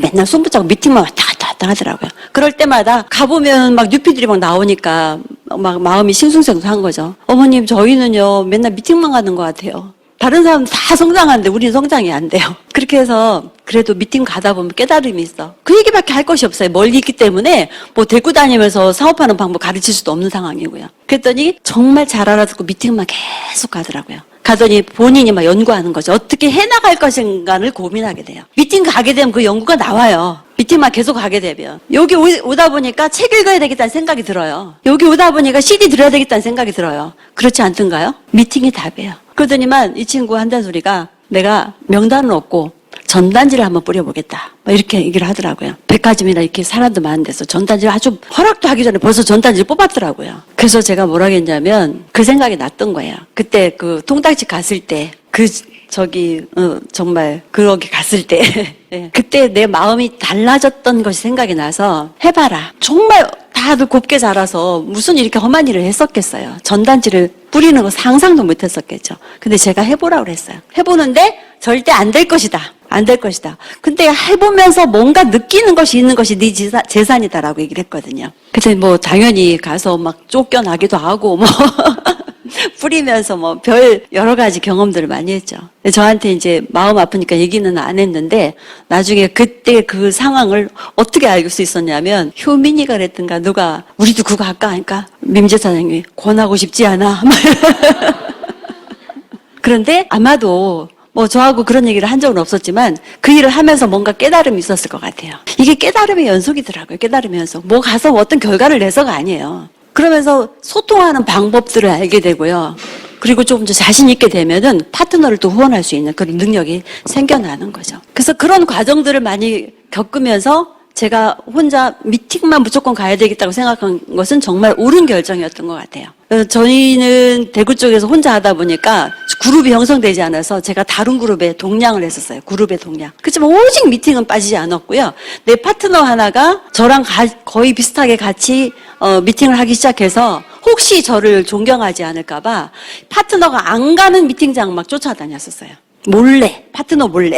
맨날 손 붙잡고 미팅만 왔다 갔다 하더라고요. 그럴 때마다 가보면 막 뉴피들이 막 나오니까 막 마음이 싱숭생숭한 거죠. 어머님 저희는요 맨날 미팅만 가는 것 같아요. 다른 사람 다 성장하는데 우리는 성장이 안 돼요. 그렇게 해서 그래도 미팅 가다 보면 깨달음이 있어. 그 얘기밖에 할 것이 없어요. 멀리 있기 때문에 뭐 데리고 다니면서 사업하는 방법 가르칠 수도 없는 상황이고요. 그랬더니 정말 잘 알아듣고 미팅만 계속 가더라고요. 가더니 본인이 막 연구하는 거죠. 어떻게 해나갈 것인가를 고민하게 돼요. 미팅 가게 되면 그 연구가 나와요. 미팅만 계속 가게 되면. 여기 오다 보니까 책 읽어야 되겠다는 생각이 들어요. 여기 오다 보니까 CD 들어야 되겠다는 생각이 들어요. 그렇지 않던가요? 미팅이 답이에요. 그러더니만 이 친구 한다는 소리가 내가 명단은 없고 전단지를 한번 뿌려보겠다. 이렇게 얘기를 하더라고요. 백화점이나 이렇게 사람도 많은 데서 전단지를 아주 허락도 하기 전에 벌써 전단지를 뽑았더라고요. 그래서 제가 뭐라 했냐면 그 생각이 났던 거예요. 그때 그 통닭집 갔을 때 정말 그러기 갔을 때 네. 그때 내 마음이 달라졌던 것이 생각이 나서 해봐라. 정말 다들 곱게 자라서 무슨 이렇게 험한 일을 했었겠어요. 전단지를 뿌리는 거 상상도 못 했었겠죠. 근데 제가 해보라고 그랬어요. 해보는데 절대 안 될 것이다. 안 될 것이다. 근데 해보면서 뭔가 느끼는 것이 있는 것이 네 재산이다라고 얘기를 했거든요. 그래서 뭐 당연히 가서 막 쫓겨나기도 하고 뭐 뿌리면서 뭐 별 여러 가지 경험들을 많이 했죠. 저한테 이제 마음 아프니까 얘기는 안 했는데 나중에 그때 그 상황을 어떻게 알 수 있었냐면 효민이가 그랬던가 누가 우리도 그거 할까 하니까 민재 사장님이 권하고 싶지 않아. 그런데 아마도 뭐 저하고 그런 얘기를 한 적은 없었지만 그 일을 하면서 뭔가 깨달음이 있었을 것 같아요. 이게 깨달음의 연속이더라고요. 깨달음의 연속. 뭐 가서 어떤 결과를 내서가 아니에요. 그러면서 소통하는 방법들을 알게 되고요. 그리고 조금 더 자신 있게 되면은 파트너를 또 후원할 수 있는 그런 능력이 생겨나는 거죠. 그래서 그런 과정들을 많이 겪으면서 제가 혼자 미팅만 무조건 가야 되겠다고 생각한 것은 정말 옳은 결정이었던 것 같아요. 저희는 대구 쪽에서 혼자 하다 보니까 그룹이 형성되지 않아서 제가 다른 그룹에 동량을 했었어요. 그룹의 동량. 그렇지만 오직 미팅은 빠지지 않았고요. 내 파트너 하나가 저랑 거의 비슷하게 같이 미팅을 하기 시작해서 혹시 저를 존경하지 않을까 봐 파트너가 안 가는 미팅장 막 쫓아다녔었어요. 몰래, 파트너 몰래.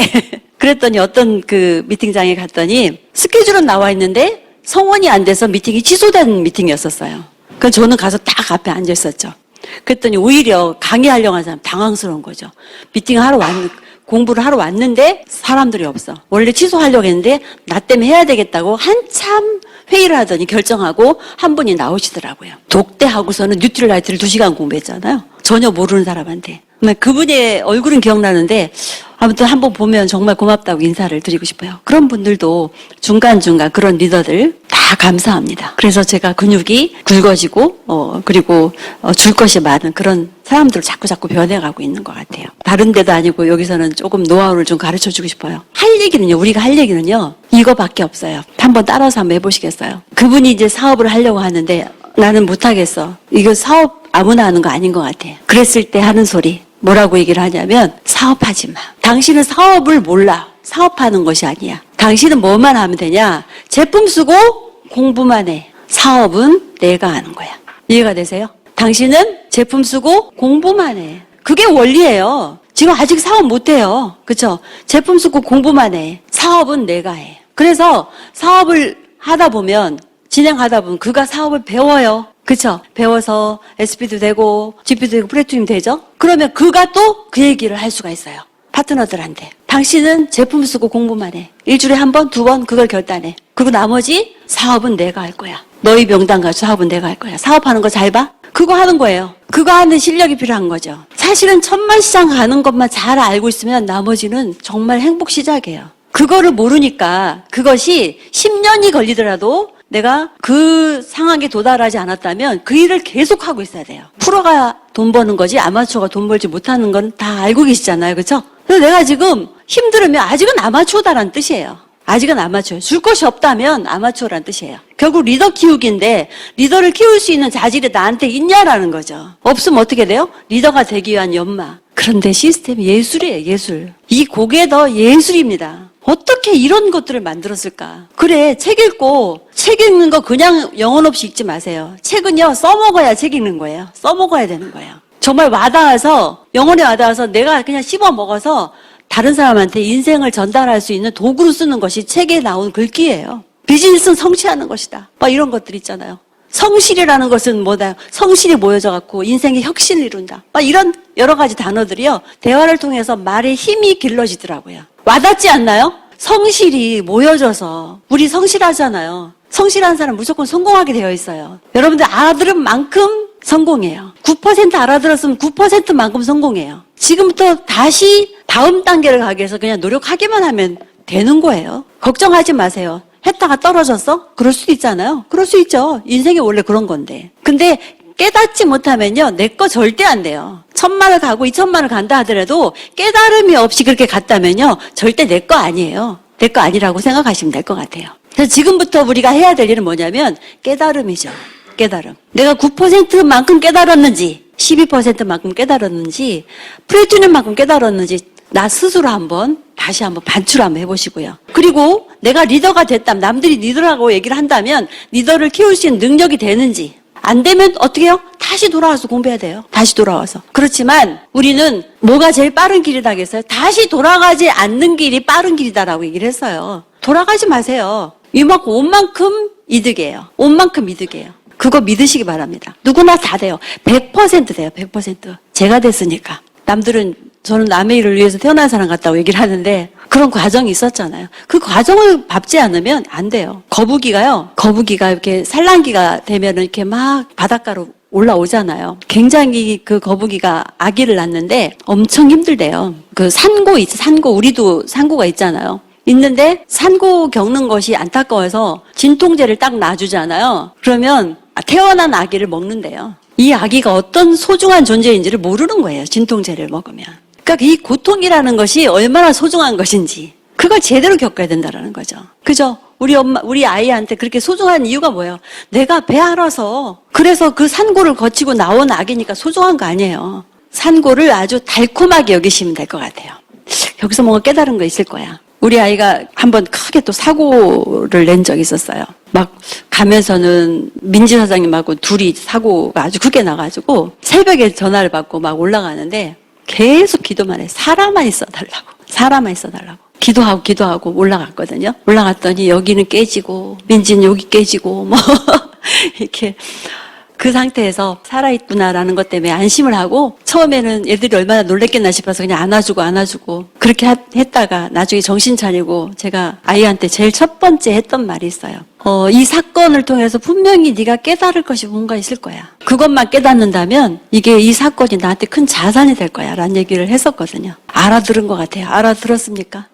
그랬더니 어떤 그 미팅장에 갔더니 스케줄은 나와 있는데 성원이 안 돼서 미팅이 취소된 미팅이었었어요. 그래서 저는 가서 딱 앞에 앉아 있었죠. 그랬더니 오히려 강의하려고 하는 사람 당황스러운 거죠. 공부를 하러 왔는데 사람들이 없어. 원래 취소하려고 했는데 나 때문에 해야 되겠다고 한참 회의를 하더니 결정하고 한 분이 나오시더라고요. 독대하고서는 뉴트럴라이트를 2시간 공부했잖아요. 전혀 모르는 사람한테. 그분의 얼굴은 기억나는데 아무튼 한번 보면 정말 고맙다고 인사를 드리고 싶어요. 그런 분들도 중간중간 그런 리더들 다 감사합니다. 그래서 제가 근육이 굵어지고 그리고 줄 것이 많은 그런 사람들을 자꾸 변해가고 있는 것 같아요. 다른 데도 아니고 여기서는 조금 노하우를 좀 가르쳐주고 싶어요. 우리가 할 얘기는요 이거밖에 없어요. 한번 따라서 한번 해보시겠어요? 그분이 이제 사업을 하려고 하는데 나는 못하겠어. 이거 사업 아무나 하는 거 아닌 것 같아. 그랬을 때 하는 소리 뭐라고 얘기를 하냐면 사업하지 마. 당신은 사업을 몰라. 사업하는 것이 아니야. 당신은 뭐만 하면 되냐? 제품 쓰고 공부만 해. 사업은 내가 하는 거야. 이해가 되세요? 당신은 제품 쓰고 공부만 해. 그게 원리예요. 지금 아직 사업 못해요. 그렇죠? 제품 쓰고 공부만 해. 사업은 내가 해. 그래서 사업을 진행하다 보면 그가 사업을 배워요. 그쵸? 배워서 SP도 되고 GP도 되고 플래티넘 되죠? 그러면 그가 또 그 얘기를 할 수가 있어요. 파트너들한테. 당신은 제품 쓰고 공부만 해. 일주일에 1번, 2번 그걸 결단해. 그리고 나머지 사업은 내가 할 거야. 너희 명단 가서 사업은 내가 할 거야. 사업하는 거 잘 봐? 그거 하는 거예요. 그거 하는 실력이 필요한 거죠. 사실은 천만 시장 가는 것만 잘 알고 있으면 나머지는 정말 행복 시작이에요. 그거를 모르니까 그것이 10년이 걸리더라도 내가 그 상황에 도달하지 않았다면 그 일을 계속하고 있어야 돼요. 프로가 돈 버는 거지 아마추어가 돈 벌지 못하는 건 다 알고 계시잖아요. 그렇죠? 그래서 내가 지금 힘들으면 아직은 아마추어다라는 뜻이에요. 아직은 아마추어. 줄 것이 없다면 아마추어라는 뜻이에요. 결국 리더 키우기인데 리더를 키울 수 있는 자질이 나한테 있냐라는 거죠. 없으면 어떻게 돼요? 리더가 되기 위한 연마. 그런데 시스템이 예술이에요. 예술. 이 곡에 더 예술입니다. 어떻게 이런 것들을 만들었을까? 그래, 책 읽는 거 그냥 영혼 없이 읽지 마세요. 책은요, 써먹어야 책 읽는 거예요. 써먹어야 되는 거예요. 정말 영혼에 와닿아서 내가 그냥 씹어 먹어서 다른 사람한테 인생을 전달할 수 있는 도구로 쓰는 것이 책에 나온 글귀예요. 비즈니스는 성취하는 것이다. 막 이런 것들 있잖아요. 성실이라는 것은 뭐다? 성실이 모여져갖고 인생의 혁신을 이룬다. 막 이런 여러 가지 단어들이요. 대화를 통해서 말의 힘이 길러지더라고요. 와닿지 않나요? 성실이 모여져서 우리 성실하잖아요. 성실한 사람 무조건 성공하게 되어 있어요. 여러분들 알아들은 만큼 성공해요. 9% 알아들었으면 9%만큼 성공해요. 지금부터 다시 다음 단계를 가기 위해서 그냥 노력하기만 하면 되는 거예요. 걱정하지 마세요. 했다가 떨어졌어? 그럴 수도 있잖아요. 그럴 수 있죠. 인생이 원래 그런 건데. 근데 깨닫지 못하면요, 내 거 절대 안 돼요. 1000만을 가고 2000만을 간다 하더라도 깨달음이 없이 그렇게 갔다면요, 절대 내 거 아니에요. 내 거 아니라고 생각하시면 될 것 같아요. 그래서 지금부터 우리가 해야 될 일은 뭐냐면 깨달음이죠. 깨달음. 내가 9%만큼 깨달았는지, 12%만큼 깨달았는지, 플래티넘만큼 깨달았는지 나 스스로 다시 한번 반추를 한번 해보시고요. 그리고 내가 리더가 됐다면, 남들이 리더라고 얘기를 한다면 리더를 키울 수 있는 능력이 되는지, 안 되면 어떻게 해요? 다시 돌아와서 공부해야 돼요. 다시 돌아와서. 그렇지만 우리는 뭐가 제일 빠른 길이다 했어요? 다시 돌아가지 않는 길이 빠른 길이다라고 얘기를 했어요. 돌아가지 마세요. 이만큼 온 만큼 이득이에요. 온 만큼 이득이에요. 그거 믿으시기 바랍니다. 누구나 다 돼요. 100% 돼요. 100%. 제가 됐으니까. 남들은 저는 남의 일을 위해서 태어난 사람 같다고 얘기를 하는데 그런 과정이 있었잖아요. 그 과정을 밟지 않으면 안 돼요. 거북이가 이렇게 산란기가 되면은 이렇게 막 바닷가로 올라오잖아요. 굉장히 그 거북이가 아기를 낳는데 엄청 힘들대요. 그 산고 우리도 산고가 있잖아요. 있는데 산고 겪는 것이 안타까워서 진통제를 딱 놔주잖아요. 그러면 태어난 아기를 먹는데요. 이 아기가 어떤 소중한 존재인지를 모르는 거예요. 진통제를 먹으면. 그러니까 이 고통이라는 것이 얼마나 소중한 것인지 그걸 제대로 겪어야 된다는 거죠. 그죠? 우리 아이한테 그렇게 소중한 이유가 뭐예요? 내가 배 알아서 그래서 그 산고를 거치고 나온 아기니까 소중한 거 아니에요. 산고를 아주 달콤하게 여기시면 될 것 같아요. 여기서 뭔가 깨달은 거 있을 거야. 우리 아이가 한번 크게 또 사고를 낸 적이 있었어요. 막 가면서는 민지 사장님하고 둘이 사고가 아주 크게 나가지고 새벽에 전화를 받고 막 올라가는데 계속 기도만 해. 사람만 있어달라고. 사람만 있어달라고. 기도하고 올라갔거든요. 올라갔더니 여기는 깨지고 민지는 여기 깨지고 뭐 이렇게 그 상태에서 살아있구나라는 것 때문에 안심을 하고 처음에는 애들이 얼마나 놀랬겠나 싶어서 그냥 안아주고 그렇게 했다가 나중에 정신 차리고 제가 아이한테 제일 첫 번째 했던 말이 있어요. 이 사건을 통해서 분명히 네가 깨달을 것이 뭔가 있을 거야. 그것만 깨닫는다면 이게 이 사건이 나한테 큰 자산이 될 거야 라는 얘기를 했었거든요. 알아들은 것 같아요. 알아들었습니까?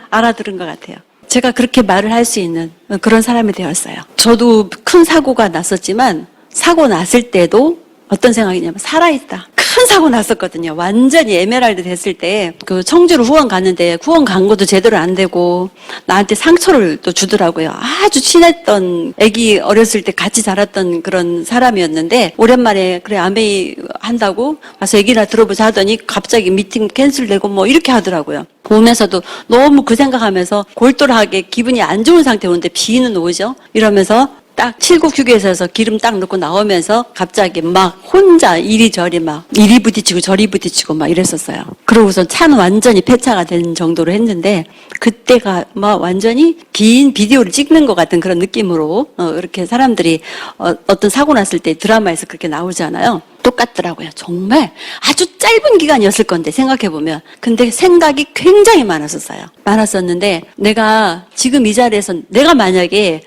알아들은 것 같아요. 제가 그렇게 말을 할 수 있는 그런 사람이 되었어요. 저도 큰 사고가 났었지만 사고 났을 때도 어떤 생각이냐면 살아있다. 큰 사고 났었거든요. 완전히 에메랄드 됐을 때 그 청주로 후원 갔는데 후원 간 것도 제대로 안 되고 나한테 상처를 또 주더라고요. 아주 친했던 애기 어렸을 때 같이 자랐던 그런 사람이었는데 오랜만에 그래 아메이 한다고 와서 얘기나 들어보자 하더니 갑자기 미팅 캔슬되고 뭐 이렇게 하더라고요. 오면서도 너무 그 생각하면서 골똘하게 기분이 안 좋은 상태 오는데 비는 오죠. 이러면서 딱 칠곡 휴게소에서 기름 딱 넣고 나오면서 갑자기 막 혼자 이리저리 막 이리 부딪히고 저리 부딪히고 막 이랬었어요. 그러고서 차는 완전히 폐차가 된 정도로 했는데 그때가 막 완전히 긴 비디오를 찍는 것 같은 그런 느낌으로 이렇게 사람들이 어떤 사고 났을 때 드라마에서 그렇게 나오잖아요. 똑같더라고요. 정말 아주 짧은 기간이었을 건데 생각해보면. 근데 생각이 굉장히 많았었는데 내가 지금 이 자리에서 내가 만약에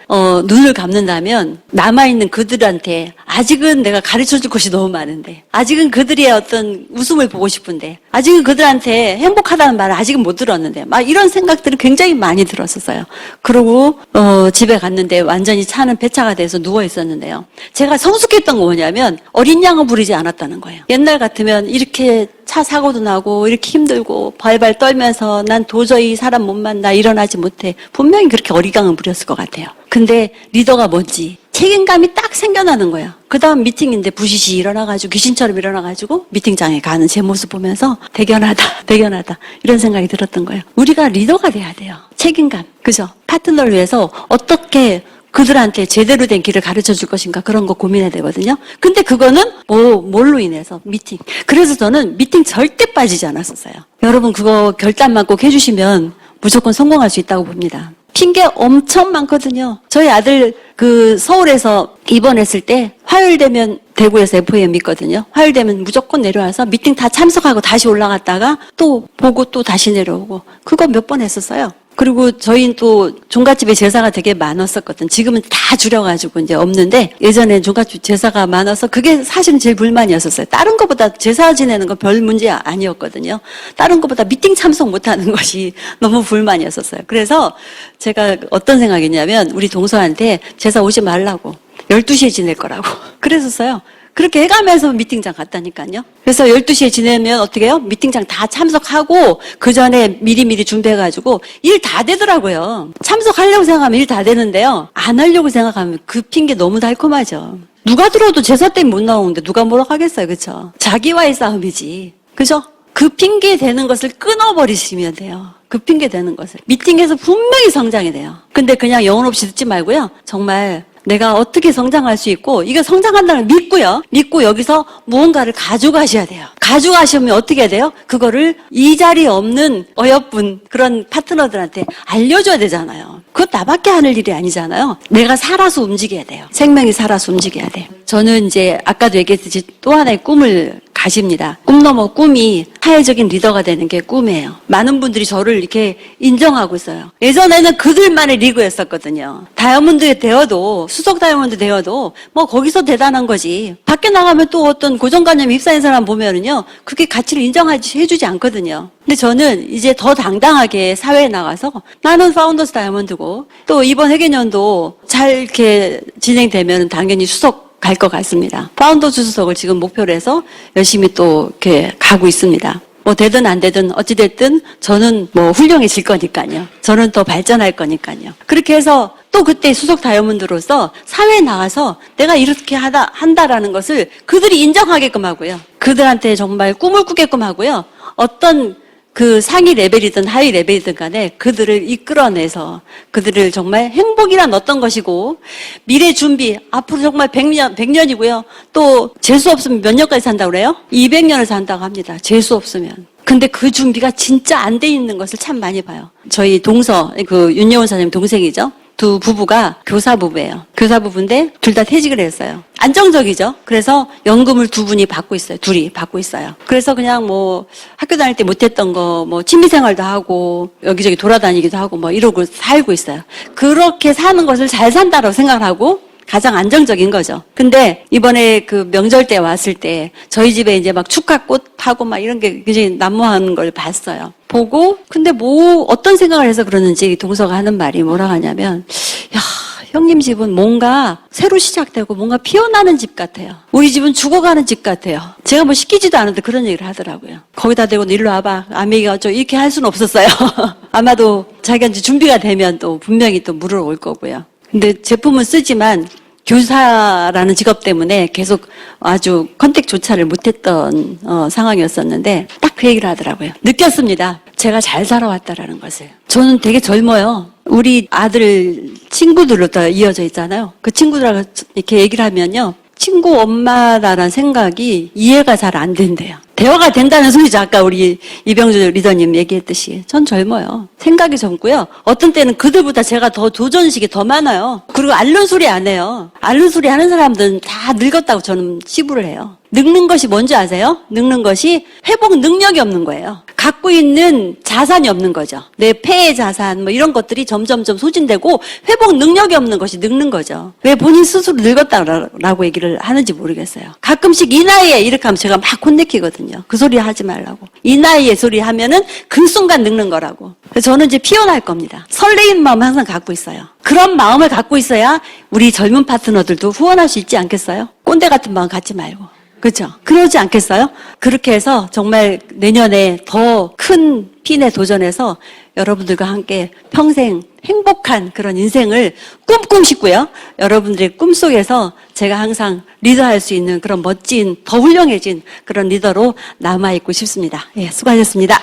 눈을 감는다면 남아있는 그들한테 아직은 내가 가르쳐줄 것이 너무 많은데 아직은 그들의 어떤 웃음을 보고 싶은데 아직은 그들한테 행복하다는 말을 아직은 못 들었는데 막 이런 생각들을 굉장히 많이 들었었어요. 그러고 집에 갔는데 완전히 차는 폐차가 돼서 누워있었는데요. 제가 성숙했던 거 뭐냐면 어린 양은 부리지 않았다는 거예요. 옛날 같으면 이렇게 차 사고도 나고 이렇게 힘들고 발발 떨면서 난 도저히 사람 못 만나 일어나지 못해. 분명히 그렇게 어리광을 부렸을 것 같아요. 근데 리더가 뭔지 책임감이 딱 생겨나는 거예요. 그 다음 미팅인데 부시시 일어나가지고 귀신처럼 일어나가지고 미팅장에 가는 제 모습 보면서 대견하다 이런 생각이 들었던 거예요. 우리가 리더가 돼야 돼요. 책임감. 그죠? 파트너를 위해서 어떻게 그들한테 제대로 된 길을 가르쳐 줄 것인가 그런 거 고민해야 되거든요. 근데 그거는 뭘로 인해서? 미팅. 그래서 저는 미팅 절대 빠지지 않았었어요. 여러분 그거 결단만 꼭 해주시면 무조건 성공할 수 있다고 봅니다. 핑계 엄청 많거든요. 저희 아들 그 서울에서 입원했을 때 화요일 되면 대구에서 FOM 있거든요. 화요일 되면 무조건 내려와서 미팅 다 참석하고 다시 올라갔다가 또 보고 또 다시 내려오고 그거 몇 번 했었어요. 그리고 저희는 또 종갓집에 제사가 되게 많았었거든. 지금은 다 줄여가지고 이제 없는데 예전에 종갓집 제사가 많아서 그게 사실은 제일 불만이었었어요. 다른 것보다 제사 지내는 건 별 문제 아니었거든요. 다른 것보다 미팅 참석 못하는 것이 너무 불만이었었어요. 그래서 제가 어떤 생각이냐면 우리 동서한테 제사 오지 말라고 12시에 지낼 거라고 그랬었어요. 그렇게 해가면서 미팅장 갔다니까요. 그래서 12시에 지내면 어떻게 해요? 미팅장 다 참석하고 그 전에 미리미리 준비해가지고 일 다 되더라고요. 참석하려고 생각하면 일 다 되는데요. 안 하려고 생각하면 그 핑계 너무 달콤하죠. 누가 들어도 제사 때문에 못 나오는데 누가 뭐라고 하겠어요. 그렇죠? 자기와의 싸움이지. 그죠? 그 핑계 되는 것을 끊어버리시면 돼요. 그 핑계 되는 것을. 미팅에서 분명히 성장이 돼요. 근데 그냥 영혼 없이 듣지 말고요. 정말 내가 어떻게 성장할 수 있고 이거 성장한다는 걸 믿고요. 믿고 여기서 무언가를 가져가셔야 돼요. 가져가시면 어떻게 해야 돼요? 그거를 이 자리에 없는 어여쁜 그런 파트너들한테 알려줘야 되잖아요. 그것 나밖에 하는 일이 아니잖아요. 내가 살아서 움직여야 돼요. 생명이 살아서 움직여야 돼요. 저는 이제 아까도 얘기했듯이 또 하나의 꿈을 가집니다. 꿈 넘어 꿈이 사회적인 리더가 되는 게 꿈이에요. 많은 분들이 저를 이렇게 인정하고 있어요. 예전에는 그들만의 리그였었거든요. 다이아몬드 되어도 수석 다이아몬드 되어도 뭐 거기서 대단한 거지. 밖에 나가면 또 어떤 고정관념 입사한 사람 보면은요. 그게 가치를 해주지 않거든요. 근데 저는 이제 더 당당하게 사회에 나가서 나는 파운더스 다이아몬드고 또 이번 회계년도 잘 이렇게 진행되면 당연히 수석 갈 것 같습니다. 파운더 수석을 지금 목표로 해서 열심히 또 이렇게 가고 있습니다. 뭐 되든 안 되든 어찌됐든 저는 뭐 훌륭해질 거니까요. 저는 더 발전할 거니까요. 그렇게 해서 또 그때 수석 다이아몬드로서 사회에 나가서 내가 이렇게 한다라는 것을 그들이 인정하게끔 하고요. 그들한테 정말 꿈을 꾸게끔 하고요. 어떤 그 상위 레벨이든 하위 레벨이든 간에 그들을 이끌어내서 그들을 정말 행복이란 어떤 것이고 미래 준비 앞으로 정말 100년이고요. 또 재수 없으면 몇 년까지 산다고 그래요? 200년을 산다고 합니다. 재수 없으면. 근데 그 준비가 진짜 안 돼 있는 것을 참 많이 봐요. 저희 동서 그 윤여원 사장님 동생이죠. 두 부부가 교사 부부예요. 교사 부부인데 둘 다 퇴직을 했어요. 안정적이죠. 그래서 연금을 두 분이 받고 있어요. 둘이 받고 있어요. 그래서 그냥 뭐 학교 다닐 때 못했던 거 뭐 취미생활도 하고 여기저기 돌아다니기도 하고 뭐 이러고 살고 있어요. 그렇게 사는 것을 잘 산다고 생각을 하고 가장 안정적인 거죠. 근데 이번에 그 명절 때 왔을 때 저희 집에 이제 막 축하꽃하고 막 이런 게 굉장히 난무하는 걸 봤어요. 보고 근데 뭐 어떤 생각을 해서 그러는지 동서가 하는 말이 뭐라고 하냐면 야 형님 집은 뭔가 새로 시작되고 뭔가 피어나는 집 같아요. 우리 집은 죽어가는 집 같아요. 제가 뭐 시키지도 않은데 그런 얘기를 하더라고요. 거기다 대고 일로 와봐. 아미가 저 이렇게 할 수는 없었어요. 아마도 자기가 이제 준비가 되면 또 분명히 또 물으러 올 거고요. 근데 제품은 쓰지만 교사라는 직업 때문에 계속 아주 컨택조차를 못했던 상황이었었는데 딱 그 얘기를 하더라고요. 느꼈습니다. 제가 잘 살아왔다라는 것을. 저는 되게 젊어요. 우리 아들 친구들로 다 이어져 있잖아요. 그 친구들하고 이렇게 얘기를 하면요. 친구 엄마라는 생각이 이해가 잘 안 된대요. 대화가 된다는 소리죠. 아까 우리 이병주 리더님 얘기했듯이. 전 젊어요. 생각이 젊고요. 어떤 때는 그들보다 제가 더 도전식이 더 많아요. 그리고 앓는 소리 안 해요. 앓는 소리 하는 사람들은 다 늙었다고 저는 치부를 해요. 늙는 것이 뭔지 아세요? 늙는 것이 회복 능력이 없는 거예요. 갖고 있는 자산이 없는 거죠. 내 폐의 자산 뭐 이런 것들이 점점점 소진되고 회복 능력이 없는 것이 늙는 거죠. 왜 본인 스스로 늙었다라고 얘기를 하는지 모르겠어요. 가끔씩 이 나이에 이렇게 하면 제가 막 혼내키거든요. 그 소리 하지 말라고. 이 나이에 소리 하면은 그 순간 늙는 거라고. 그래서 저는 이제 피어날 겁니다. 설레이는 마음 항상 갖고 있어요. 그런 마음을 갖고 있어야 우리 젊은 파트너들도 후원할 수 있지 않겠어요? 꼰대 같은 마음 갖지 말고. 그렇죠? 그러지 않겠어요? 그렇게 해서 정말 내년에 더 큰 핀에 도전해서 여러분들과 함께 평생 행복한 그런 인생을 꿈꾸시고요. 여러분들의 꿈속에서 제가 항상 리더할 수 있는 그런 멋진, 더 훌륭해진 그런 리더로 남아있고 싶습니다. 예, 수고하셨습니다.